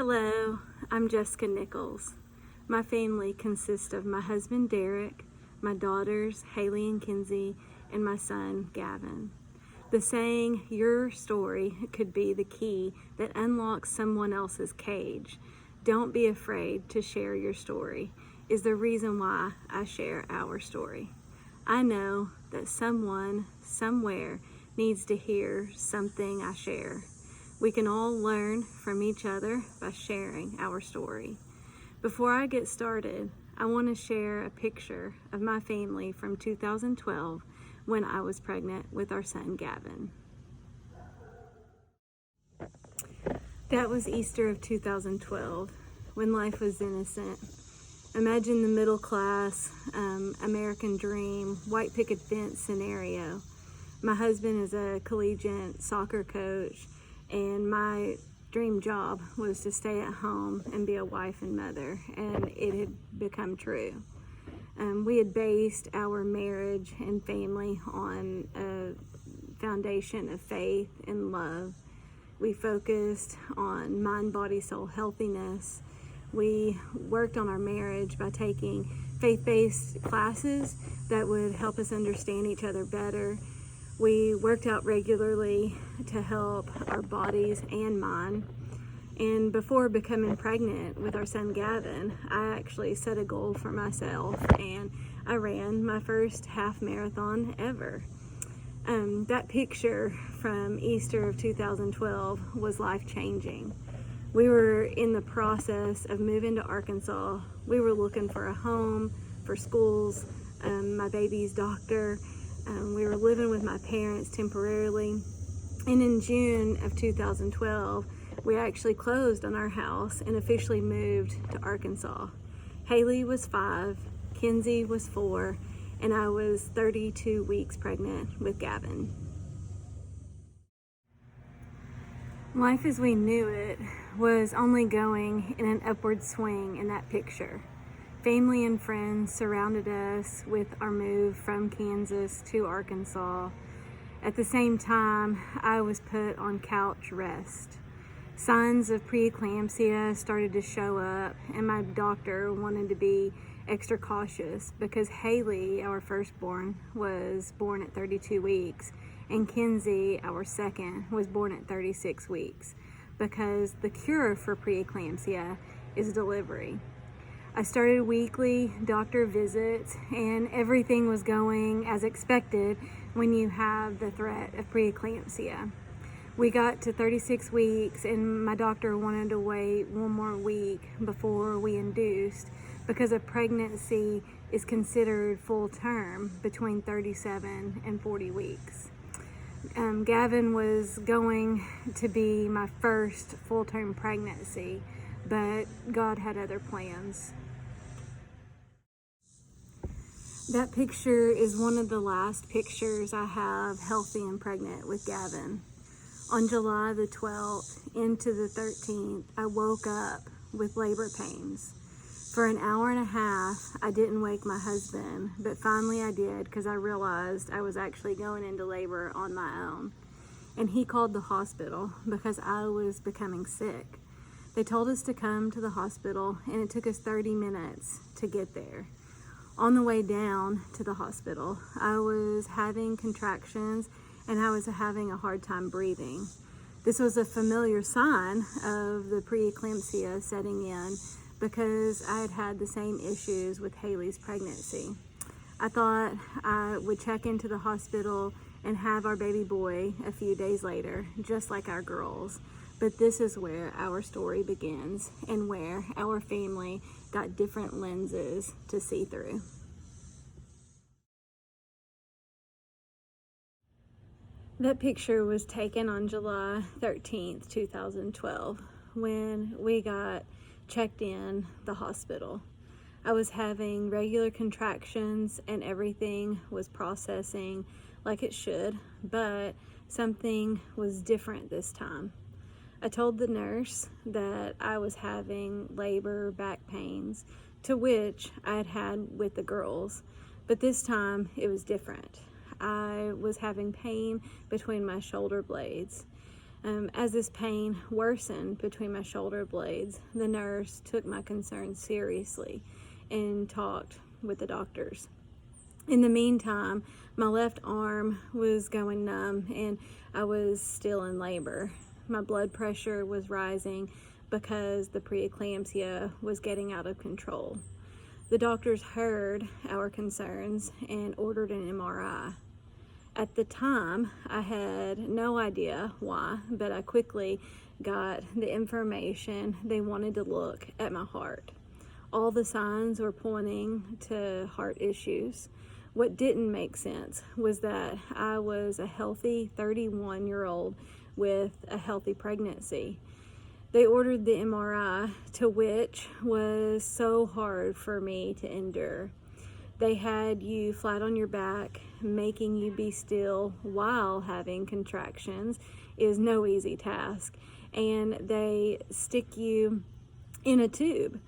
Hello, I'm Jessica Nichols. My family consists of my husband Derek, my daughters Haley and Kinsey, and my son Gavin. The saying, "Your story could be the key that unlocks someone else's cage. Don't be afraid to share your story," is the reason why I share our story. I know that someone, somewhere, needs to hear something I share. We can all learn from each other by sharing our story. Before I get started, I want to share a picture of my family from 2012 when I was pregnant with our son Gavin. That was Easter of 2012, when life was innocent. Imagine the middle class, American dream, white picket fence scenario. My husband is a collegiate soccer coach, and my dream job was to stay at home and be a wife and mother, and it had become true. We had based our marriage and family on a foundation of faith and love. We focused on mind, body, soul healthiness. We worked on our marriage by taking faith-based classes that would help us understand each other better. We worked out regularly to help our bodies and mind. And before becoming pregnant with our son Gavin, I actually set a goal for myself, and I ran my first half marathon ever. That picture from Easter of 2012 was life-changing. We were in the process of moving to Arkansas. We were looking for a home, for schools, my baby's doctor. We were living with my parents temporarily. And in June of 2012, we actually closed on our house and officially moved to Arkansas. Haley was 5, Kinsey was 4, and I was 32 weeks pregnant with Gavin. Life as we knew it was only going in an upward swing in that picture. Family and friends surrounded us with our move from Kansas to Arkansas. At the same time, I was put on couch rest. Signs of preeclampsia started to show up, and my doctor wanted to be extra cautious because Haley, our firstborn, was born at 32 weeks, and Kinsey, our second, was born at 36 weeks, because the cure for preeclampsia is delivery. I started weekly doctor visits, and everything was going as expected when you have the threat of preeclampsia. We got to 36 weeks, and my doctor wanted to wait one more week before we induced, because a pregnancy is considered full term between 37 and 40 weeks. Gavin was going to be my first full-term pregnancy, but God had other plans. That picture is one of the last pictures I have healthy and pregnant with Gavin. On July the 12th into the 13th, I woke up with labor pains. For an hour and a half, I didn't wake my husband, but finally I did because I realized I was actually going into labor on my own. And he called the hospital because I was becoming sick. They told us to come to the hospital, and it took us 30 minutes to get there. On the way down to the hospital, I was having contractions and I was having a hard time breathing. This was a familiar sign of the preeclampsia setting in because I had had the same issues with Haley's pregnancy. I thought I would check into the hospital and have our baby boy a few days later, just like our girls. But this is where our story begins and where our family got different lenses to see through. That picture was taken on July 13th, 2012, when we got checked in the hospital. I was having regular contractions and everything was processing like it should, but something was different this time. I told the nurse that I was having labor back pains, to which I had had with the girls, but this time it was different. I was having pain between my shoulder blades. As this pain worsened between my shoulder blades, the nurse took my concerns seriously and talked with the doctors. In the meantime, my left arm was going numb and I was still in labor. My blood pressure was rising because the preeclampsia was getting out of control. The doctors heard our concerns and ordered an MRI. At the time, I had no idea why, but I quickly got the information they wanted to look at my heart. All the signs were pointing to heart issues. What didn't make sense was that I was a healthy 31-year-old with a healthy pregnancy. They ordered the MRI, to which was so hard for me to endure. They had you flat on your back, making you be still while having contractions is no easy task, and they stick you in a tube.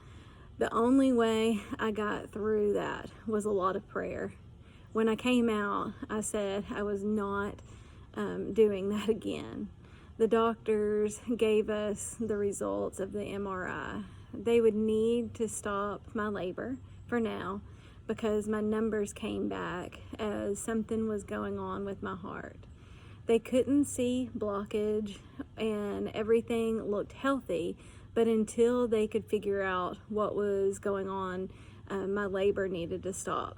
The only way I got through that was a lot of prayer. When I came out, I said I was not doing that again. The doctors gave us the results of the MRI. They would need to stop my labor for now because my numbers came back as something was going on with my heart. They couldn't see blockage and everything looked healthy, but until they could figure out what was going on, my labor needed to stop.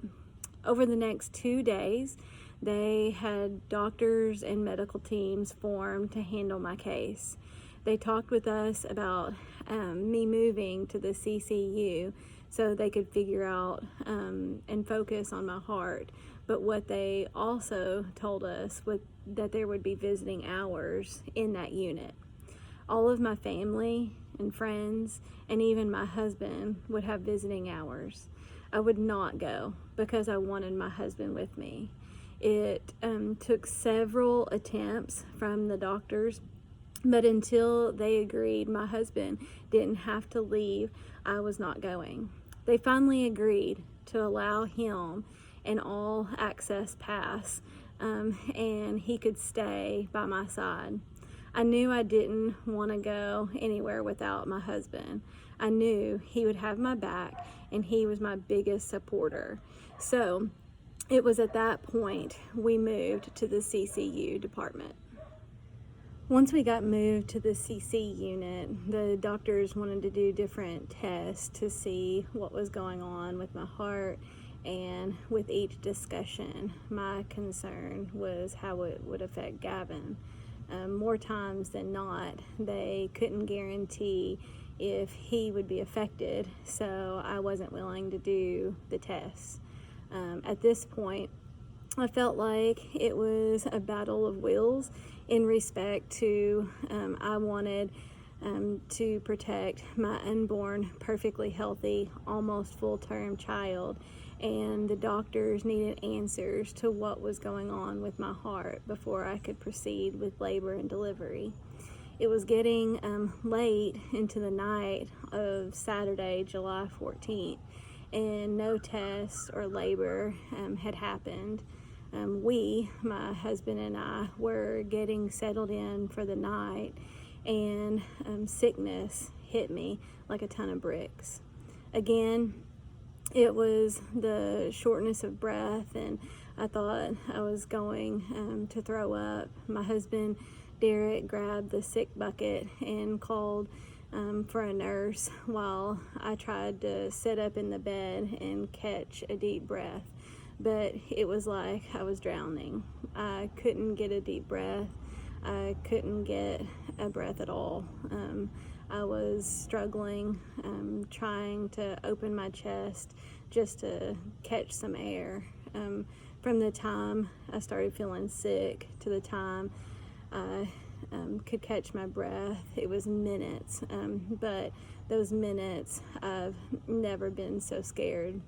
Over the next 2 days, they had doctors and medical teams formed to handle my case. They talked with us about me moving to the CCU so they could figure out and focus on my heart. But what they also told us was that there would be visiting hours in that unit. All of my family and friends and even my husband would have visiting hours. I would not go because I wanted my husband with me. It took several attempts from the doctors, but until they agreed my husband didn't have to leave, I was not going. They finally agreed to allow him an all-access pass, and he could stay by my side. I knew I didn't want to go anywhere without my husband. I knew he would have my back, and he was my biggest supporter. So it was at that point we moved to the CCU department. Once we got moved to the CC unit, the doctors wanted to do different tests to see what was going on with my heart, and with each discussion, my concern was how it would affect Gavin. More times than not, they couldn't guarantee if he would be affected, so I wasn't willing to do the tests. At this point, I felt like it was a battle of wills in respect to I wanted to protect my unborn, perfectly healthy, almost full-term child, and the doctors needed answers to what was going on with my heart before I could proceed with labor and delivery. It was getting late into the night of Saturday, July 14th, and no tests or labor had happened. My husband and I, were getting settled in for the night, and sickness hit me like a ton of bricks. Again, it was the shortness of breath, and I thought I was going to throw up. My husband, Derek, grabbed the sick bucket and called for a nurse while I tried to sit up in the bed and catch a deep breath. But it was like I was drowning. I couldn't get a deep breath. I couldn't get a breath at all. I was struggling, trying to open my chest just to catch some air. From the time I started feeling sick to the time I could catch my breath, it was minutes. But those minutes, I've never been so scared.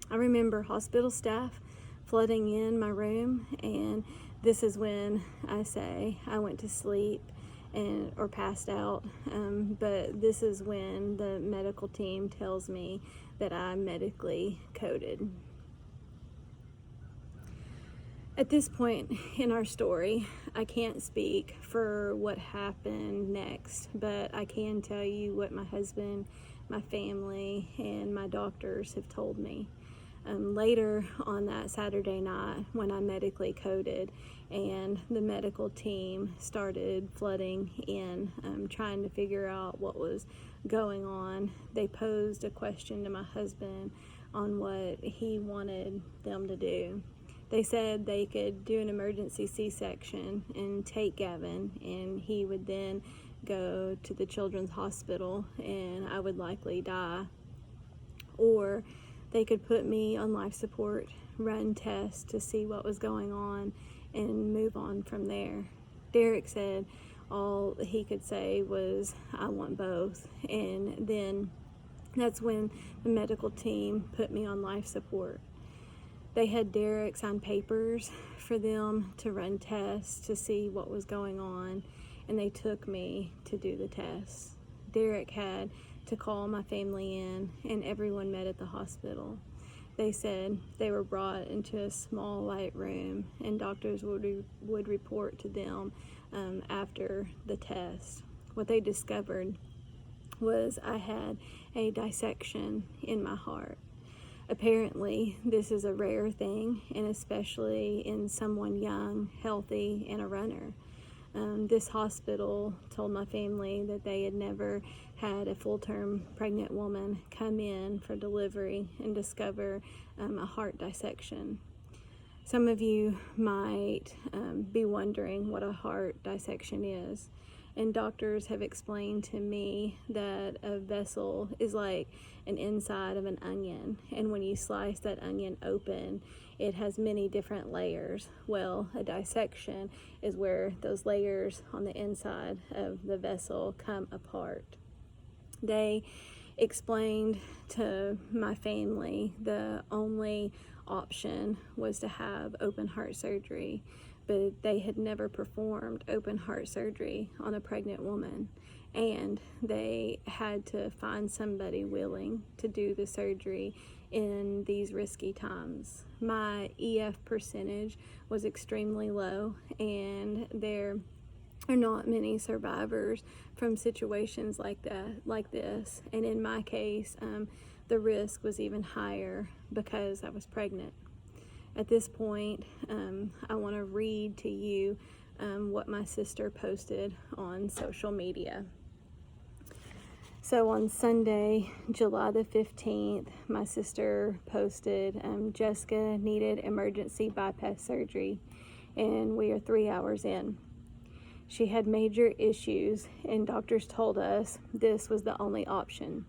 I remember hospital staff flooding in my room, and this is when I say I went to sleep or passed out, but this is when the medical team tells me that I'm medically coded. At this point in our story, I can't speak for what happened next, but I can tell you what my husband, my family, and my doctors have told me. Later on that Saturday night, when I medically coded and the medical team started flooding in, trying to figure out what was going on, they posed a question to my husband on what he wanted them to do. They said they could do an emergency C-section and take Gavin, and he would then go to the children's hospital and I would likely die. Or they could put me on life support, run tests to see what was going on, and move on from there. Derek said all he could say was, I want both. And then that's when the medical team put me on life support. They had Derek sign papers for them to run tests to see what was going on, and they took me to do the tests. Derek had to call my family in, and everyone met at the hospital. They said they were brought into a small light room, and doctors would report to them after the test. What they discovered was I had a dissection in my heart. Apparently, this is a rare thing, and especially in someone young, healthy, and a runner. This hospital told my family that they had never had a full-term pregnant woman come in for delivery and discover a heart dissection. Some of you might be wondering what a heart dissection is, and doctors have explained to me that a vessel is like an inside of an onion, and when you slice that onion open, it has many different layers. Well, a dissection is where those layers on the inside of the vessel come apart. They explained to my family the only option was to have open heart surgery, but they had never performed open heart surgery on a pregnant woman, and they had to find somebody willing to do the surgery in these risky times. My EF percentage was extremely low, and there are not many survivors from situations like this, and in my case, the risk was even higher because I was pregnant. At this point, I want to read to you what my sister posted on social media. So on Sunday, July the 15th, my sister posted, Jessica needed emergency bypass surgery, and we are 3 hours in. She had major issues, and doctors told us this was the only option.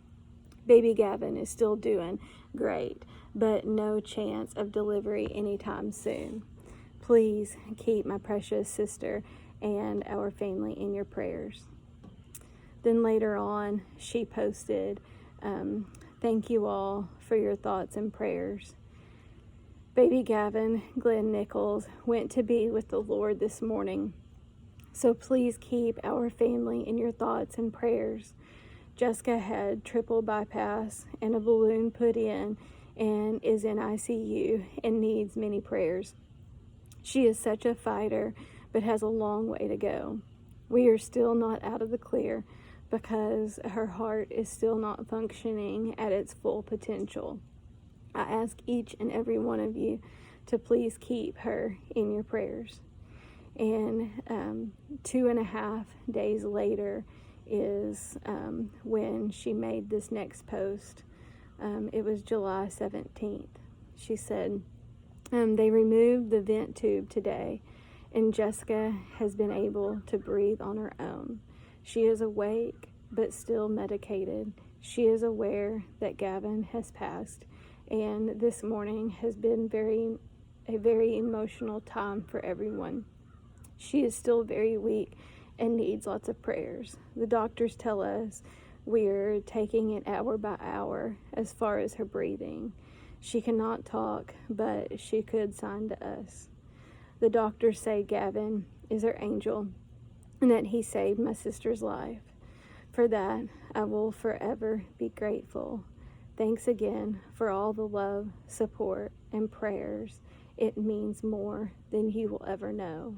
Baby Gavin is still doing great, but no chance of delivery anytime soon. Please keep my precious sister and our family in your prayers. Then later on, she posted, thank you all for your thoughts and prayers. Baby Gavin, Glenn Nichols, went to be with the Lord this morning. So please keep our family in your thoughts and prayers. Jessica had triple bypass and a balloon put in and is in ICU and needs many prayers. She is such a fighter, but has a long way to go. We are still not out of the clear because her heart is still not functioning at its full potential. I ask each and every one of you to please keep her in your prayers. And 2.5 days later is when she made this next post. It was July 17th. She said, they removed the vent tube today, and Jessica has been able to breathe on her own. She is awake, but still medicated. She is aware that Gavin has passed, and this morning has been a very emotional time for everyone. She is still very weak and needs lots of prayers. The doctors tell us we are taking it hour by hour as far as her breathing. She cannot talk, but she could sign to us. The doctors say Gavin is her angel and that he saved my sister's life. For that, I will forever be grateful. Thanks again for all the love, support, and prayers. it means more than you will ever know.